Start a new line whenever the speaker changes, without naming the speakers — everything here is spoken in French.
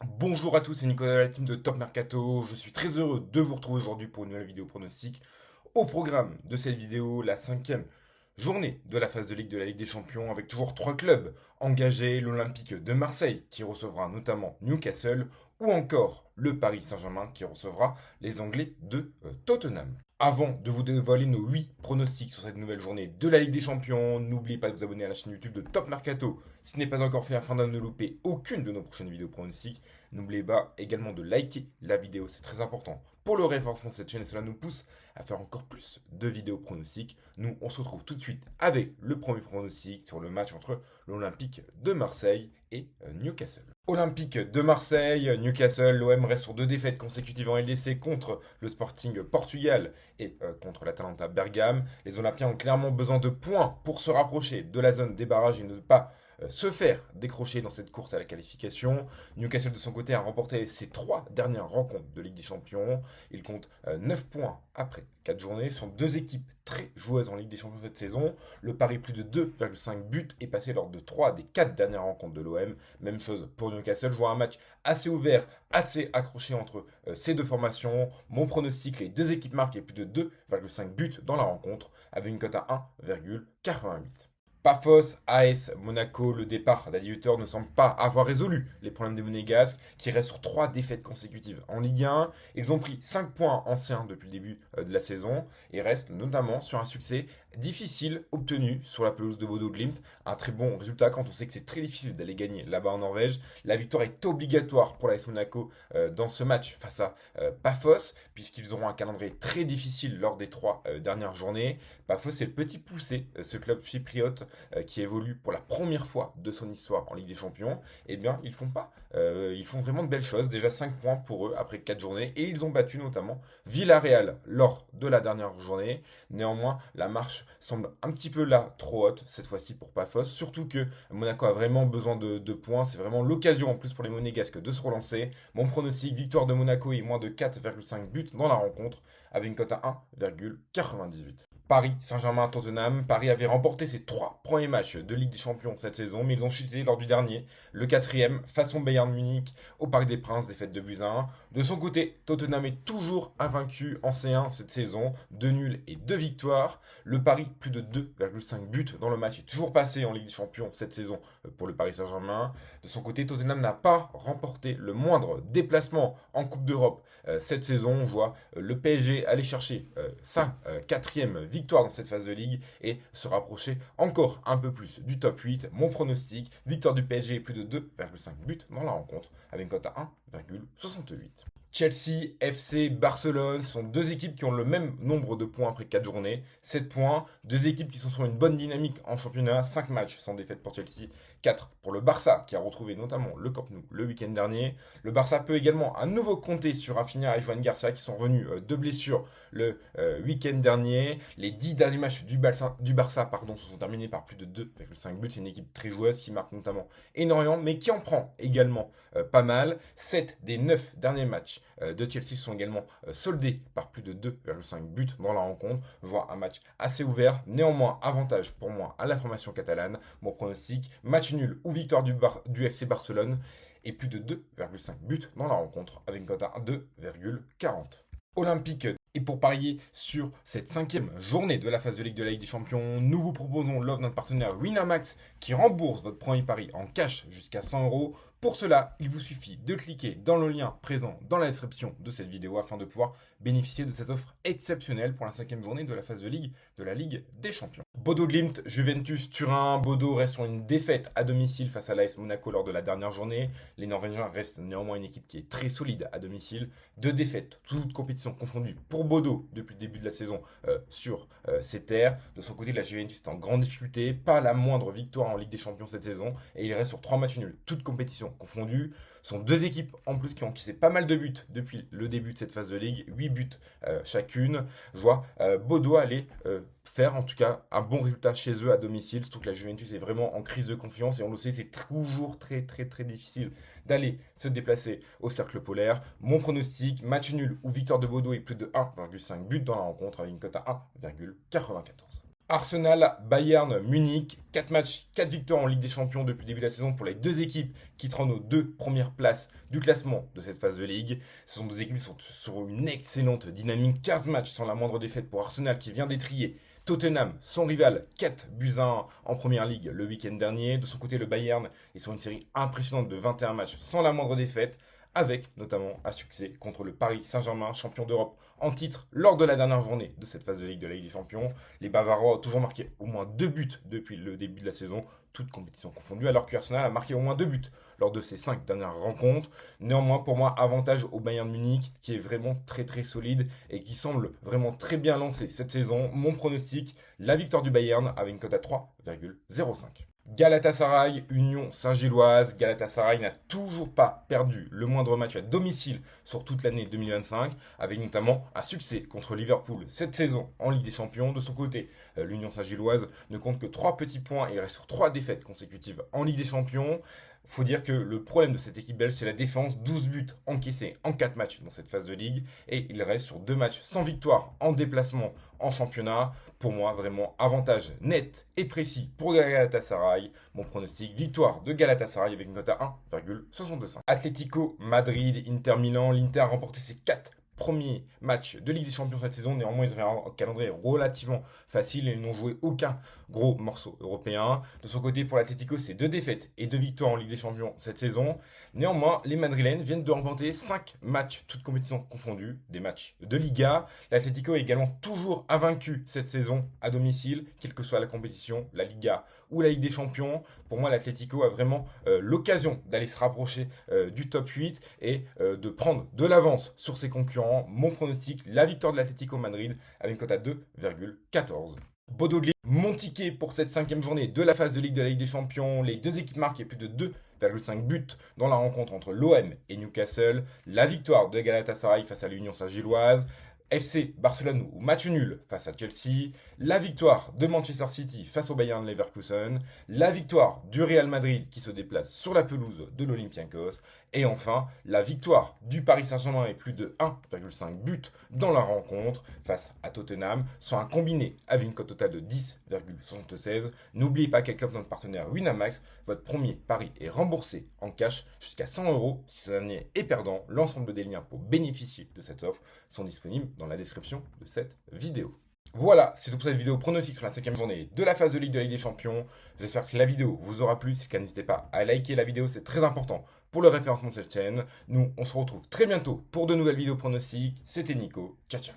Bonjour à tous, c'est Nicolas de la team de Top Mercato. Je suis très heureux de vous retrouver aujourd'hui pour une nouvelle vidéo pronostic. Au programme de cette vidéo, la cinquième journée de la phase de Ligue de la Ligue des Champions avec toujours trois clubs engagés, l'Olympique de Marseille qui recevra notamment Newcastle ou encore le Paris Saint-Germain qui recevra les Anglais de Tottenham. Avant de vous dévoiler nos 8 pronostics sur cette nouvelle journée de la Ligue des Champions, n'oubliez pas de vous abonner à la chaîne YouTube de Top Mercato si ce n'est pas encore fait afin de ne louper aucune de nos prochaines vidéos pronostics. N'oubliez pas également de liker la vidéo, c'est très important pour le référencement de cette chaîne et cela nous pousse à faire encore plus de vidéos pronostics. Nous, on se retrouve tout de suite avec le premier pronostic sur le match entre l'Olympique de Marseille et Newcastle. Olympique de Marseille, Newcastle, l'OM reste sur deux défaites consécutives en LDC contre le Sporting Portugal et contre l'Atalanta Bergame. Les Olympiens ont clairement besoin de points pour se rapprocher de la zone des barrages et ne pas se faire décrocher dans cette course à la qualification. Newcastle de son côté a remporté ses trois dernières rencontres de Ligue des Champions. Il compte 9 points après 4 journées. Ce sont deux équipes très joueuses en Ligue des Champions cette saison. Le pari plus de 2,5 buts est passé lors de 3 des 4 dernières rencontres de l'OM. Même chose pour Newcastle. Je vois un match assez ouvert, assez accroché entre ces deux formations. Mon pronostic, les deux équipes marquent plus de 2,5 buts dans la rencontre avec une cote à 1,88. Pafos, AS, Monaco, le départ d'Adi Hutter ne semble pas avoir résolu les problèmes des Monégasques qui restent sur 3 défaites consécutives en Ligue 1. Ils ont pris 5 points anciens depuis le début de la saison et restent notamment sur un succès difficile obtenu sur la pelouse de Bodo Glimt. Un très bon résultat quand on sait que c'est très difficile d'aller gagner là-bas en Norvège. La victoire est obligatoire pour l'AS Monaco dans ce match face à Pafos puisqu'ils auront un calendrier très difficile lors des 3 dernières journées. Pafos c'est le petit poussé, ce club chypriote qui évolue pour la première fois de son histoire en Ligue des Champions, eh bien, ils font pas. Ils font vraiment de belles choses. Déjà 5 points pour eux après 4 journées. Et ils ont battu notamment Villarreal lors de la dernière journée. Néanmoins, la marche semble un petit peu là, trop haute, cette fois-ci pour Pafos. Surtout que Monaco a vraiment besoin de points. C'est vraiment l'occasion en plus pour les Monégasques de se relancer. Mon pronostic, victoire de Monaco et moins de 4,5 buts dans la rencontre, avec une cote à 1,98. Paris Saint-Germain-Tottenham. Paris avait remporté ses 3 premiers matchs de Ligue des Champions cette saison, mais ils ont chuté lors du dernier, le quatrième, façon Bayern Munich, au Parc des Princes, défaite de buts à 1. De son côté, Tottenham est toujours invaincu en C1 cette saison, 2 nuls et 2 victoires. Le Paris, plus de 2,5 buts dans le match, est toujours passé en Ligue des Champions cette saison pour le Paris Saint-Germain. De son côté, Tottenham n'a pas remporté le moindre déplacement en Coupe d'Europe cette saison. On voit le PSG aller chercher sa quatrième victoire dans cette phase de ligue et se rapprocher encore un peu plus du top 8. Mon pronostic, victoire du PSG plus de 2,5 buts dans la rencontre avec une cote à 1,68. Chelsea, FC, Barcelone sont deux équipes qui ont le même nombre de points après 4 journées, 7 points, deux équipes qui sont sur une bonne dynamique en championnat, 5 matchs sans défaite pour Chelsea, 4 pour le Barça qui a retrouvé notamment le Camp Nou le week-end dernier. Le Barça peut également à nouveau compter sur Rafinha et Joan Garcia qui sont revenus de blessure le week-end dernier. Les 10 derniers matchs du Barça se sont terminés par plus de 2,5 buts. C'est une équipe très joueuse qui marque notamment énormément, mais qui en prend également pas mal. 7 des 9 derniers matchs de Chelsea sont également soldés par plus de 2,5 buts dans la rencontre. Je vois un match assez ouvert, néanmoins avantage pour moi à la formation catalane. Mon pronostic, match nul ou victoire du FC Barcelone et plus de 2,5 buts dans la rencontre avec une cote à 2,40. Olympique. Et pour parier sur cette cinquième journée de la phase de Ligue de la Ligue des Champions, nous vous proposons l'offre d'un partenaire Winamax qui rembourse votre premier pari en cash jusqu'à 100 euros. Pour cela, il vous suffit de cliquer dans le lien présent dans la description de cette vidéo afin de pouvoir bénéficier de cette offre exceptionnelle pour la cinquième journée de la phase de Ligue de la Ligue des Champions. Bodo Glimt, Juventus, Turin. Bodo reste sur une défaite à domicile face à l'AS Monaco lors de la dernière journée. Les Norvégiens restent néanmoins une équipe qui est très solide à domicile. 2 défaites, toutes compétitions confondues pour Bodo depuis le début de la saison sur ses terres. De son côté, la Juventus est en grande difficulté, pas la moindre victoire en Ligue des Champions cette saison et il reste sur 3 matchs nuls, toutes compétitions confondues. Ce sont deux équipes en plus qui ont encaissé pas mal de buts depuis le début de cette phase de ligue, 8 buts chacune. Je vois Bodo aller faire en tout cas un bon résultat chez eux à domicile, surtout que la Juventus est vraiment en crise de confiance et on le sait, c'est toujours très très très difficile d'aller se déplacer au cercle polaire. Mon pronostic, match nul ou victoire de Bodo et plus de 1,5 buts dans la rencontre avec une cote à 1,94. Arsenal, Bayern, Munich, 4 matchs, 4 victoires en Ligue des Champions depuis le début de la saison pour les deux équipes qui trônent aux deux premières places du classement de cette phase de Ligue. Ce sont deux équipes qui sont sur une excellente dynamique, 15 matchs sans la moindre défaite pour Arsenal qui vient d'étrier Tottenham, son rival, 4 buts à 1 en première ligue le week-end dernier. De son côté, le Bayern est sur une série impressionnante de 21 matchs sans la moindre défaite, avec notamment un succès contre le Paris Saint-Germain, champion d'Europe en titre lors de la dernière journée de cette phase de Ligue de la Ligue des Champions. Les Bavarois ont toujours marqué au moins 2 buts depuis le début de la saison, toutes compétitions confondues, alors que Arsenal a marqué au moins 2 buts lors de ses 5 dernières rencontres. Néanmoins, pour moi, avantage au Bayern Munich, qui est vraiment très très solide et qui semble vraiment très bien lancé cette saison. Mon pronostic, la victoire du Bayern avec une cote à 3,05. Galatasaray, Union Saint-Gilloise. Galatasaray n'a toujours pas perdu le moindre match à domicile sur toute l'année 2025, avec notamment un succès contre Liverpool cette saison en Ligue des Champions. De son côté, l'Union Saint-Gilloise ne compte que 3 petits points et reste sur 3 défaites consécutives en Ligue des Champions. Faut dire que le problème de cette équipe belge, c'est la défense. 12 buts encaissés en 4 matchs dans cette phase de ligue. Et il reste sur 2 matchs sans victoire en déplacement en championnat. Pour moi, vraiment avantage net et précis pour Galatasaray. Mon pronostic, victoire de Galatasaray avec une note à 1,65. Atlético Madrid, Inter Milan. L'Inter a remporté ses 4 premiers matchs de Ligue des Champions cette saison. Néanmoins, ils avaient un calendrier relativement facile et ils n'ont joué aucun gros morceau européen. De son côté, pour l'Atlético, c'est 2 défaites et 2 victoires en Ligue des Champions cette saison. Néanmoins, les Madrilènes viennent de remporter 5 matchs, toutes compétitions confondues, des matchs de Liga. L'Atlético est également toujours invaincu cette saison à domicile, quelle que soit la compétition, la Liga ou la Ligue des Champions. Pour moi, l'Atlético a vraiment l'occasion d'aller se rapprocher du top 8 et de prendre de l'avance sur ses concurrents. Mon pronostic, la victoire de l'Atlético Madrid avec une cote à 2,14. Bordeaux-Glimt, mon ticket pour cette 5e journée de la phase de Ligue de la Ligue des Champions. Les deux équipes marquent plus de 2,5 buts dans la rencontre entre l'OM et Newcastle. La victoire de Galatasaray face à l'Union Saint-Gilloise. FC Barcelone ou match nul face à Chelsea, la victoire de Manchester City face au Bayern Leverkusen, la victoire du Real Madrid qui se déplace sur la pelouse de l'Olympiakos, et enfin la victoire du Paris Saint-Germain et plus de 1,5 buts dans la rencontre face à Tottenham, sur un combiné avec une cote totale de 10,76. N'oubliez pas qu'avec notre partenaire Winamax, votre premier pari est remboursé en cash jusqu'à 100 euros. Si ce dernier est perdant, l'ensemble des liens pour bénéficier de cette offre sont disponibles dans la description de cette vidéo. Voilà, c'est tout pour cette vidéo pronostic sur la 5e journée de la phase de Ligue de la Ligue des Champions. J'espère que la vidéo vous aura plu. Si c'est le cas, n'hésitez pas à liker la vidéo, c'est très important pour le référencement de cette chaîne. Nous, on se retrouve très bientôt pour de nouvelles vidéos pronostics. C'était Nico, ciao ciao.